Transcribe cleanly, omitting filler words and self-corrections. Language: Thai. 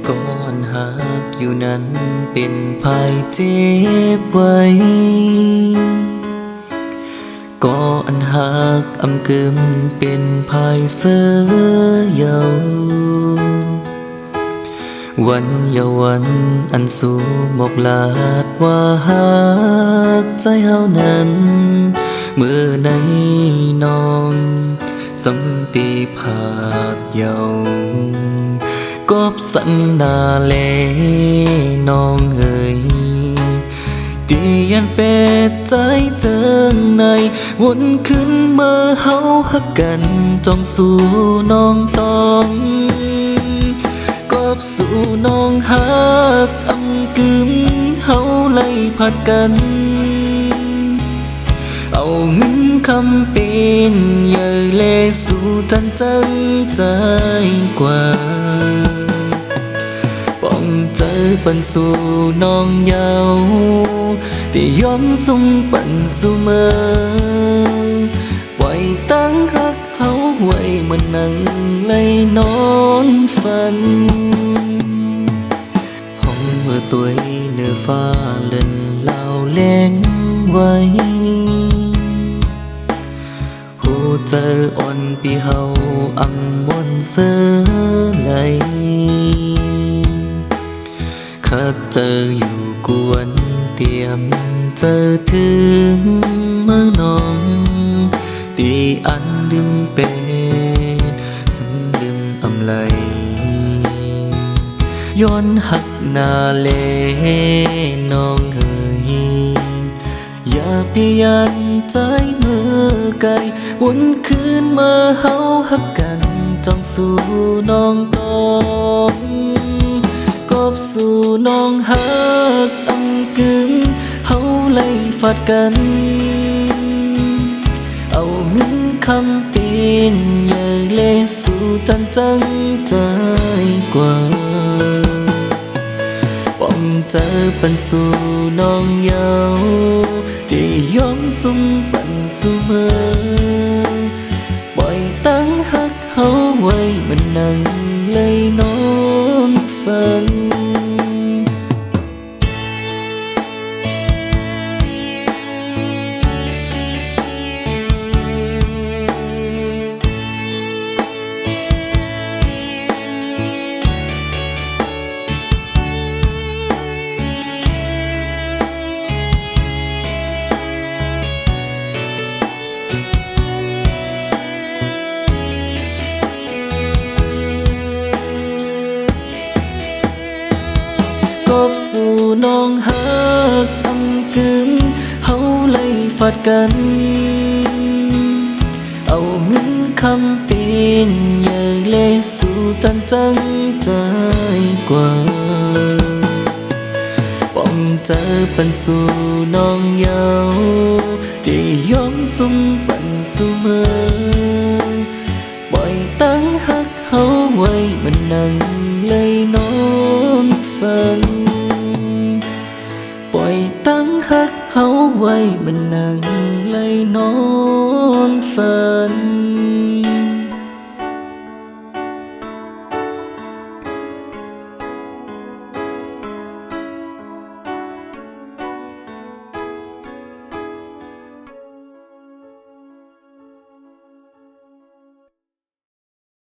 ก่อนหักอยู่นั้นเป็นภายเจ็บไว้ก่อนหักอำกึมเป็นภายเสือเยาวันเยาวันอันสูงหมกลาดว่าหักใจเฮานั้นเมื่อในนอนสำตีผากเยากบสันนาเลน้องเอ๋ยดียันเป็ดใจเจิงในวนขึ้นเมื่อเฮาหักกันจ้องสู่น้องต้องกบสู่น้องหักอำกึมเฮาไล่ผัดกันเอาเงินคำเป็นเยอะเลสู่จันจังใจกว่าป้องเจอปันสู่น้องเยาที่ยอมสุ่มปันสู่เมื่อปล่อยตั้งหักเฮาไว้มันนั่งไล่นอนฝันห้องเมื่อตัวเนื้อฟ้าเล่นเล่าเล่งไว้เจออ่อนปีเฮาอำมนเสือไหลข้าเจออยู่กวนเตรียมเจอถึงเมื่อน้องตีอันดึงเป็ดสำดึงอำไหลย้อนหักนาเลน้องเอ๋ยอย่าเปลี่ยนใจเมื่อไกลวนคืนมาเฮาหักกันจ้องสู่น้องต้องกบสู่น้องหักอำกึมเฮาไล่ฟาดกันเอาเงินคำเป็นเยอะเลสู่จันจังใจกว่าป้องเจอปันสู่น้องเยาที่ยอมสุ่มปันสู่เมื่อปล่อยตั้งหักเฮาไว้มันนั่งเลยนอนฝันกบสู่น้องหักอำกึมเฮาไล่ฟาดกันเอาเงินคำเป็นเยอะเลสู่จันจังใจกว่าป้องเจอปันสู่น้องเยาที่ยอมสุ่มปันสู่เมื่อปล่อยตั้งหักเฮาไว้มันนั่งเลยนอนฝันปล่อยตั้งหักเฮาไว้มันนั่งเลยนอนฝัน